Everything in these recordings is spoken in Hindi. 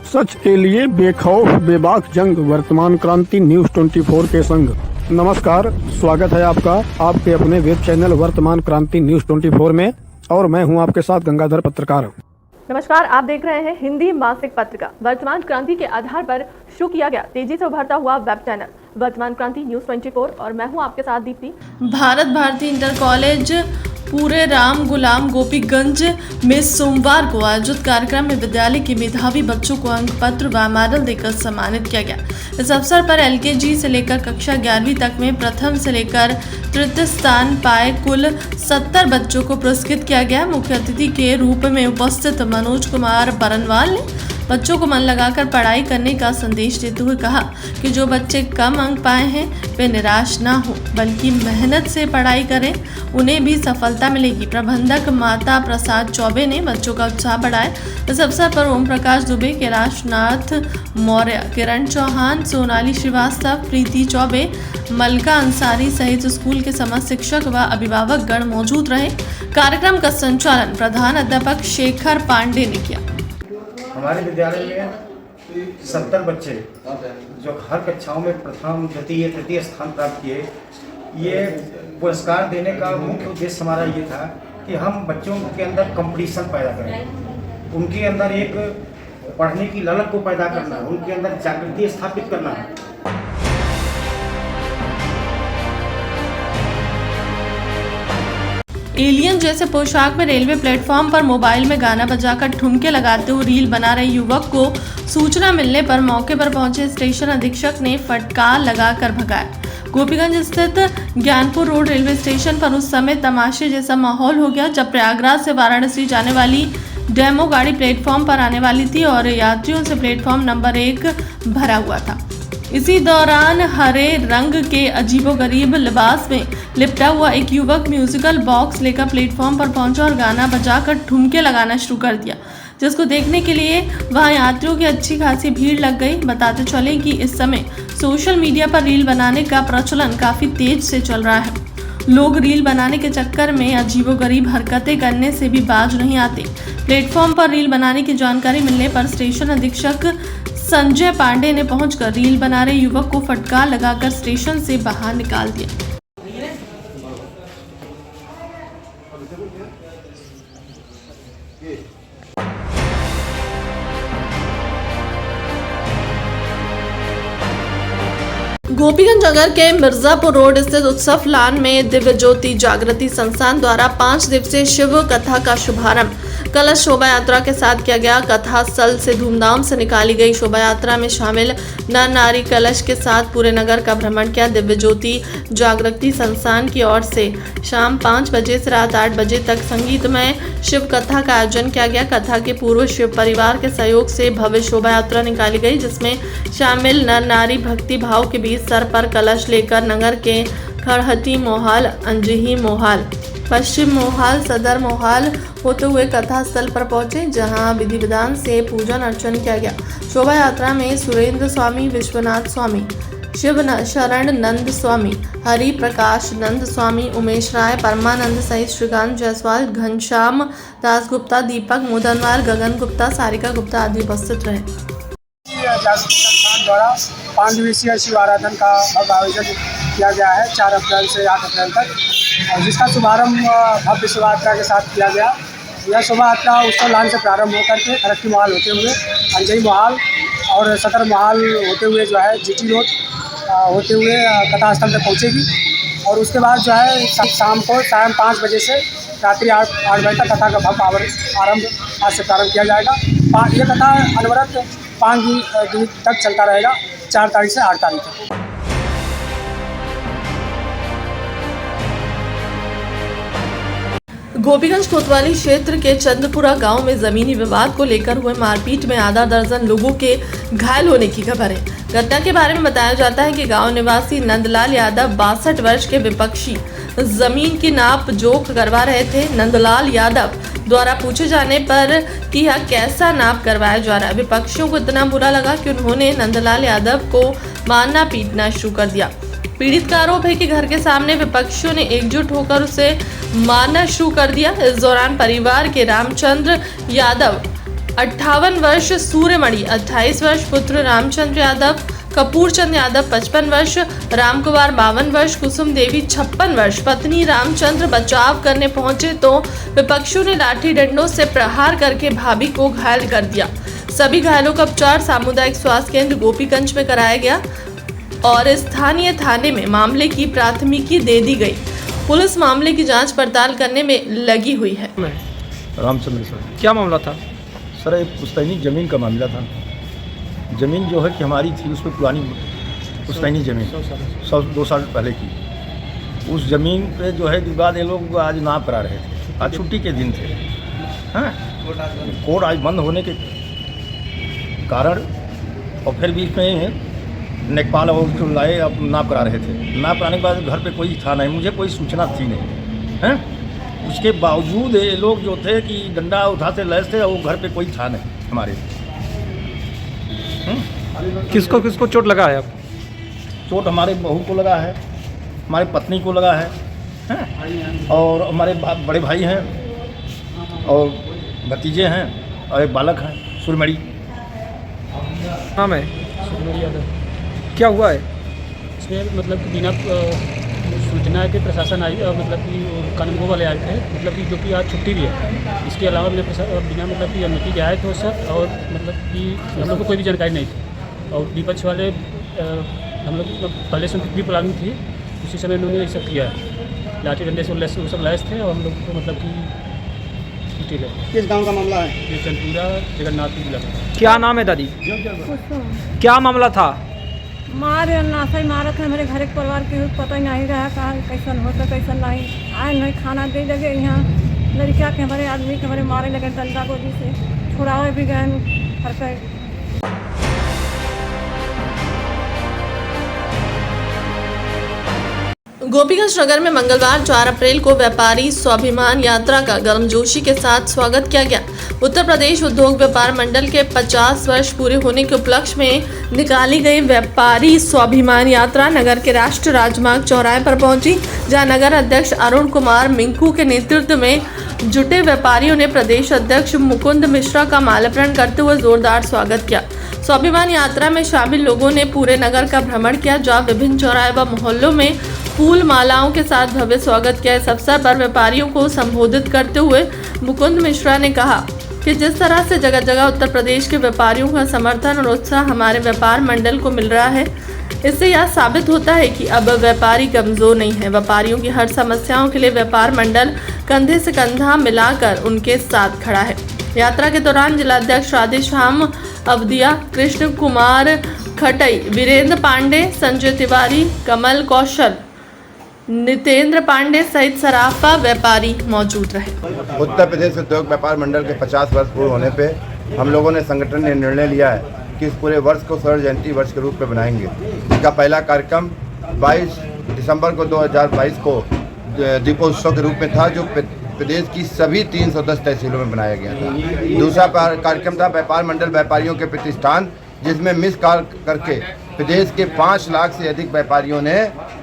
सच के लिए बेखौफ बेबाक जंग, वर्तमान क्रांति न्यूज 24 के संग। नमस्कार, स्वागत है आपका आपके अपने वेब चैनल वर्तमान क्रांति न्यूज 24 में, और मैं हूं आपके साथ गंगाधर पत्रकार। नमस्कार, आप देख रहे हैं हिंदी मासिक पत्रिका वर्तमान क्रांति के आधार पर शुरू किया गया तेजी से उभरता हुआ वेब चैनल वर्तमान क्रांति न्यूज 24, और मैं हूं आपके साथ दीप्ति। भारत भारती इंटर कॉलेज पूरे राम गुलाम गोपीगंज में सोमवार को आयोजित कार्यक्रम में विद्यालय के मेधावी बच्चों को अंक पत्र व मेडल देकर सम्मानित किया गया। इस अवसर पर एलकेजी से लेकर कक्षा 11वीं तक में प्रथम से लेकर तृतीय स्थान पाए कुल 70 बच्चों को पुरस्कृत किया गया। मुख्य अतिथि के रूप में उपस्थित मनोज कुमार बरनवाल ने बच्चों को मन लगाकर पढ़ाई करने का संदेश देते हुए कहा कि जो बच्चे कम अंक पाए हैं वे निराश ना हो, बल्कि मेहनत से पढ़ाई करें, उन्हें भी सफलता मिलेगी। प्रबंधक माता प्रसाद चौबे ने बच्चों का उत्साह बढ़ाया। इस अवसर पर ओम प्रकाश दुबे, कैलाशनाथ मौर्य, किरण चौहान, सोनाली श्रीवास्तव, प्रीति चौबे, मलका अंसारी सहित स्कूल के समस्त शिक्षक व अभिभावक गण मौजूद रहे। कार्यक्रम का संचालन प्रधान अध्यापक शेखर पांडे ने किया। हमारे विद्यालय में 70 बच्चे जो हर कक्षाओं में प्रथम, द्वितीय, तृतीय स्थान प्राप्त किए। ये पुरस्कार देने का मुख्य उद्देश्य हमारा ये था कि हम बच्चों के अंदर कंपटीशन पैदा करें, उनके अंदर एक पढ़ने की ललक को पैदा करना, उनके अंदर जागृति स्थापित करना। एलियन जैसे पोशाक में रेलवे प्लेटफॉर्म पर मोबाइल में गाना बजाकर ठुमके लगाते हुए रील बना रहे युवक को सूचना मिलने पर मौके पर पहुंचे स्टेशन अधीक्षक ने फटकार लगाकर भगाया। गोपीगंज स्थित ज्ञानपुर रोड रेलवे स्टेशन पर उस समय तमाशे जैसा माहौल हो गया जब प्रयागराज से वाराणसी जाने वाली डेमो गाड़ी प्लेटफॉर्म पर आने वाली थी और यात्रियों से प्लेटफॉर्म नंबर 1 भरा हुआ था। इसी दौरान हरे रंग के अजीबोगरीब लिबास में लिपटा हुआ एक युवक म्यूजिकल बॉक्स लेकर प्लेटफॉर्म पर पहुंचा और गाना बजाकर ठुमके लगाना शुरू कर दिया, जिसको देखने के लिए वहां यात्रियों की अच्छी खासी भीड़ लग गई। बताते चले कि इस समय सोशल मीडिया पर रील बनाने का प्रचलन काफी तेज से चल रहा है। लोग रील बनाने के चक्कर में अजीबोगरीब हरकतें करने से भी बाज नहीं आते। प्लेटफॉर्म पर रील बनाने की जानकारी मिलने पर स्टेशन अधीक्षक संजय पांडे ने पहुंचकर रील बना रहे युवक को फटकार लगाकर स्टेशन से बाहर निकाल दिया। गोपीगंज नगर के मिर्जापुर रोड स्थित उत्सव लान में दिव्य ज्योति जागृति संस्थान द्वारा 5 दिवसीय शिव कथा का शुभारंभ कलश शोभा यात्रा के साथ किया गया। कथा स्थल से धूमधाम से निकाली गई शोभा यात्रा में शामिल नर नारी कलश के साथ पूरे नगर का भ्रमण किया। दिव्य ज्योति जागृति संस्थान की ओर से शाम 5 बजे से रात 8 बजे तक संगीतमय शिव कथा का आयोजन किया गया। कथा के पूर्व शिव परिवार के सहयोग से भव्य शोभा यात्रा निकाली गई, जिसमें शामिल नर नारी भक्ति भाव के बीच सर पर कलश लेकर नगर के खड़हटी मोहाल, अंजही मोहाल, पश्चिम मोहाल, सदर मोहाल होते हुए कथा स्थल पर पहुंचे, जहां विधि विधान से पूजन अर्चन किया गया। शोभा यात्रा में सुरेंद्र स्वामी, विश्वनाथ स्वामी, शिव शरण नंद स्वामी, हरि प्रकाश नंद स्वामी, उमेश राय, परमानंद सहित श्रीकांत जायसवाल, घनश्याम दासगुप्ता, दीपक मोदनवार, गगन गुप्ता, सारिका गुप्ता आदि उपस्थित रहे। संस्थान द्वारा 5 दिवसीय शिव आराधन का आयोजन किया गया है 4 अप्रैल से 8 अप्रैल तक, और जिसका शुभारंभ भव्य शोभा यात्रा के साथ किया गया। यह शोभा यात्रा उत्सव लान से प्रारंभ होकर के खड़हटी मोहाल होते हुए अंजही मोहाल और सदर मोहाल होते हुए जो है जीटी रोड होते हुए कथा स्थल तक पहुँचेगी, और उसके बाद जो है शाम 5 बजे से रात्रि 8 बजे तक कथा का भव्य आरंभ आज से प्रारंभ किया जाएगा। यह कथा अनवरत 5 दिन तक चलता रहेगा, 4 तारीख से 8 तारीख तक। गोपीगंज कोतवाली क्षेत्र के चंदपुरा गांव में जमीनी विवाद को लेकर हुए मारपीट में आधा दर्जन लोगों के घायल होने की खबर है। घटना के बारे में बताया जाता है कि गांव निवासी नंदलाल यादव 62 वर्ष के विपक्षी जमीन की नाप जोख करवा रहे थे। नंदलाल यादव द्वारा पूछे जाने पर कि यह कैसा नाप करवाया जा रहा है, विपक्षियों को इतना बुरा लगा कि उन्होंने नंदलाल यादव को मारना पीटना शुरू कर दिया। पीड़ित का आरोप है कि घर के सामने विपक्षियों ने एकजुट होकर उसे मारना शुरू कर दिया। इस दौरान परिवार के रामचंद्र यादव 58 वर्ष सूर्यमणि, 28 वर्ष पुत्र रामचंद्र यादव, कपूर चंद यादव 55 वर्ष, रामकुमार 52 वर्ष, कुसुम देवी 56 वर्ष पत्नी रामचंद्र बचाव करने पहुंचे तो विपक्षियों ने लाठी डंडों से प्रहार करके भाभी को घायल कर दिया। सभी घायलों का उपचार सामुदायिक स्वास्थ्य केंद्र गोपीगंज में कराया गया और स्थानीय थाने में मामले की प्राथमिकी दे दी गई। पुलिस मामले की जांच पड़ताल करने में लगी हुई है। रामचंद्र सर, क्या मामला था? सर एक पुश्तैनी ज़मीन का मामला था। ज़मीन जो है कि हमारी थी, उसमें पुरानी पुश्तैनी ज़मीन 2 साल पहले की। उस ज़मीन पे जो है विवाद ये लोग आज नाप करा रहे थे। आज छुट्टी के दिन थे, हाँ, कोर्ट आज बंद होने के कारण और फिर बीच में नेपाल और उसको लाए, अब नाप करा रहे थे। नाप कराने के बाद घर पे कोई था नहीं, मुझे कोई सूचना थी नहीं, हैं। उसके बावजूद ये लोग जो थे कि डंडा उठाते लैस थे और घर पे कोई था नहीं हमारे। किसको किसको चोट लगा है? आप चोट हमारे बहू को लगा है, हमारे पत्नी को लगा है, हैं? और हमारे बड़े भाई हैं और भतीजे हैं और एक बालक है सूर्यमणि। नाम है? सूर्यमणि यादव। क्या हुआ है? इसमें मतलब कि बिना सूचना के प्रशासन आई, मतलब कि कानून वाले आए थे, मतलब कि जो कि आज छुट्टी भी है। इसके अलावा बिना मतलब कि अनुमति के आए थे सर, और मतलब कि हम लोग को कोई भी जानकारी नहीं थी। और विपक्ष वाले हम लोग पहले से उनकी प्लानिंग थी, उसी समय उन्होंने ये सब किया है। लाठी डंडे से वो सब लैस थे और हम लोग को मतलब कि छुट्टी ले। किस गांव का मामला है? ये चंदपुरा जगन्नाथपुर जिला का। क्या नाम है दादी? क्या मामला था? मारे नाशा मारत है हमारे घर के परिवार के पता ही नहीं रहा कहाँ कैसन होता कैसन नहीं। आए नहीं खाना दे लगे, यहाँ लड़किया के हमारे आदमी के हमारे मारे लगे डंडा गोली से, छुड़ावे भी गए हर पे। गोपीगंज नगर में मंगलवार 4 अप्रैल को व्यापारी स्वाभिमान यात्रा का गर्मजोशी के साथ स्वागत किया गया। उत्तर प्रदेश उद्योग व्यापार मंडल के 50 वर्ष पूरे होने के उपलक्ष्य में निकाली गई व्यापारी स्वाभिमान यात्रा नगर के राष्ट्रीय राजमार्ग चौराहे पर पहुंची, जहां नगर अध्यक्ष अरुण कुमार मिंकू के नेतृत्व में जुटे व्यापारियों ने प्रदेश अध्यक्ष मुकुंद मिश्रा का माल्यार्पण करते हुए जोरदार स्वागत किया। स्वाभिमान यात्रा में शामिल लोगों ने पूरे नगर का भ्रमण किया, जहां विभिन्न चौराहे व मोहल्लों में फूल मालाओं के साथ भव्य स्वागत किया। इस अवसर पर व्यापारियों को संबोधित करते हुए मुकुंद मिश्रा ने कहा कि जिस तरह से जगह जगह उत्तर प्रदेश के व्यापारियों का समर्थन और उत्साह हमारे व्यापार मंडल को मिल रहा है, इससे यह साबित होता है कि अब व्यापारी कमजोर नहीं है। व्यापारियों की हर समस्याओं के लिए व्यापार मंडल कंधे से कंधा मिलाकर उनके साथ खड़ा है। यात्रा के दौरान जिलाध्यक्ष राधेश्याम अवधिया, कृष्ण कुमार खटई, वीरेंद्र पांडे, संजय तिवारी, कमल कौशल, नितेंद्र पांडे सहित सराफा व्यापारी मौजूद रहे। उत्तर प्रदेश उद्योग व्यापार मंडल के 50 वर्ष पूर्ण होने पे हम लोगों ने संगठन ने निर्णय लिया है कि इस पूरे वर्ष को स्वर्ण जयंती वर्ष के रूप में बनाएंगे। इसका पहला कार्यक्रम 22 दिसंबर को 2022 को दीपोत्सव के रूप में था, जो प्रदेश की सभी 310 तहसीलों में बनाया गया था। दूसरा कार्यक्रम था व्यापार मंडल व्यापारियों के प्रतिष्ठान, जिसमें मिस कॉल करके प्रदेश के 5 लाख से अधिक व्यापारियों ने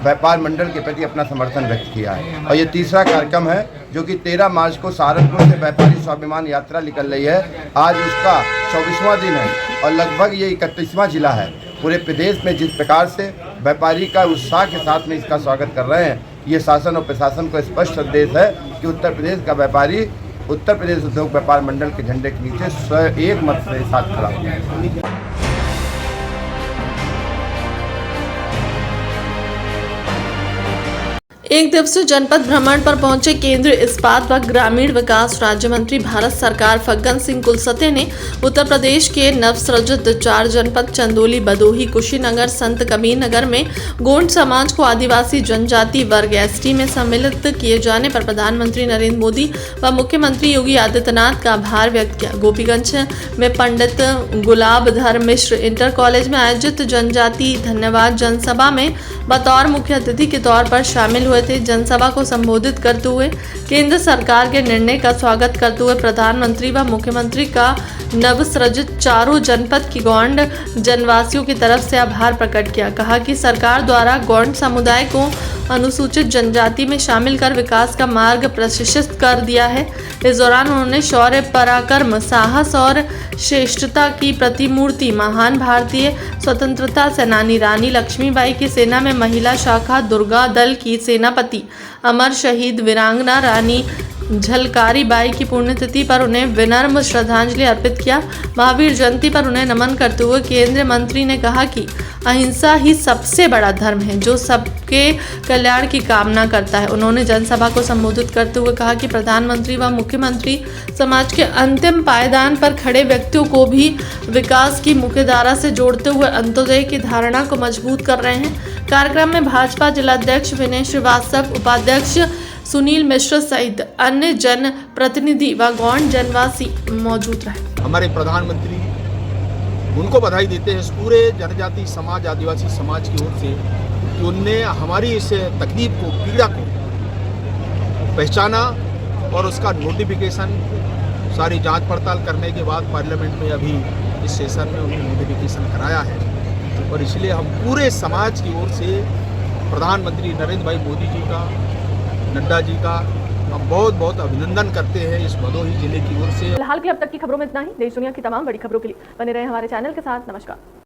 व्यापार मंडल के प्रति अपना समर्थन व्यक्त किया है। और ये तीसरा कार्यक्रम है जो कि 13 मार्च को सहारनपुर से व्यापारी स्वाभिमान यात्रा निकल रही है। आज उसका 24वां दिन है और लगभग ये 31वां जिला है। पूरे प्रदेश में जिस प्रकार से व्यापारी का उत्साह के साथ में इसका स्वागत कर रहे हैं, ये शासन और प्रशासन को स्पष्ट संदेश है कि उत्तर प्रदेश का व्यापारी उत्तर प्रदेश उद्योग व्यापार मंडल के झंडे के नीचे एक मत से साथ खड़ा है। एक दिवसीय जनपद भ्रमण पर पहुंचे केंद्रीय इस्पात व ग्रामीण विकास राज्य मंत्री भारत सरकार फग्गन सिंह कुलस्ते ने उत्तर प्रदेश के नवसृजित 4 जनपद चंदौली, भदोही, कुशीनगर, संत कबीर नगर में गोंड समाज को आदिवासी जनजाति वर्ग एसटी में सम्मिलित किए जाने पर प्रधानमंत्री नरेंद्र मोदी व मुख्यमंत्री योगी आदित्यनाथ का आभार व्यक्त किया। गोपीगंज में पंडित गुलाबधर मिश्र इंटर कॉलेज में आयोजित जनजाति धन्यवाद जनसभा में बतौर मुख्य अतिथि के तौर पर शामिल हुए थे। जनसभा को संबोधित करते हुए केंद्र सरकार के निर्णय का स्वागत करते हुए प्रधानमंत्री व मुख्यमंत्री का नवसृजित चारों जनपद की गौंड जनवासियों की तरफ से आभार प्रकट किया। कहा कि सरकार द्वारा गौंड समुदाय को अनुसूचित जनजाति में शामिल कर विकास का मार्ग प्रशस्त कर दिया है। इस दौरान उन्होंने शौर्य, पराक्रम, साहस और श्रेष्ठता की प्रतिमूर्ति महान भारतीय स्वतंत्रता सेनानी रानी लक्ष्मीबाई की सेना में महिला शाखा दुर्गा दल की सेनापति अमर शहीद वीरांगना रानी झलकारी बाई की पुण्यतिथि पर उन्हें विनम्र श्रद्धांजलि अर्पित किया। महावीर जयंती पर उन्हें नमन करते हुए केंद्रीय मंत्री ने कहा कि अहिंसा ही सबसे बड़ा धर्म है जो सबके कल्याण की कामना करता है। उन्होंने जनसभा को संबोधित करते हुए कहा कि प्रधानमंत्री व मुख्यमंत्री समाज के अंतिम पायदान पर खड़े व्यक्तियों को भी विकास की मुख्यधारा से जोड़ते हुए अंत्योदय की धारणा को मजबूत कर रहे हैं। कार्यक्रम में भाजपा जिलाध्यक्ष विनय श्रीवास्तव, उपाध्यक्ष सुनील मिश्र सहित अन्य जन प्रतिनिधि व गौंड जनवासी मौजूद रहे। हमारे प्रधानमंत्री उनको बधाई देते हैं इस पूरे जनजाति समाज, आदिवासी समाज की ओर से कि उनने हमारी इस तकलीफ को, पीड़ा को पहचाना और उसका नोटिफिकेशन सारी जांच पड़ताल करने के बाद पार्लियामेंट में अभी इस सेशन में उन्होंने नोटिफिकेशन कराया है। और इसलिए हम पूरे समाज की ओर से प्रधानमंत्री नरेंद्र भाई मोदी जी का, नड्डा जी का हम बहुत बहुत अभिनंदन करते हैं इस भदोही जिले की ओर से। फिलहाल की अब तक की खबरों में इतना ही। देश दुनिया की तमाम बड़ी खबरों के लिए बने रहे हमारे चैनल के साथ। नमस्कार।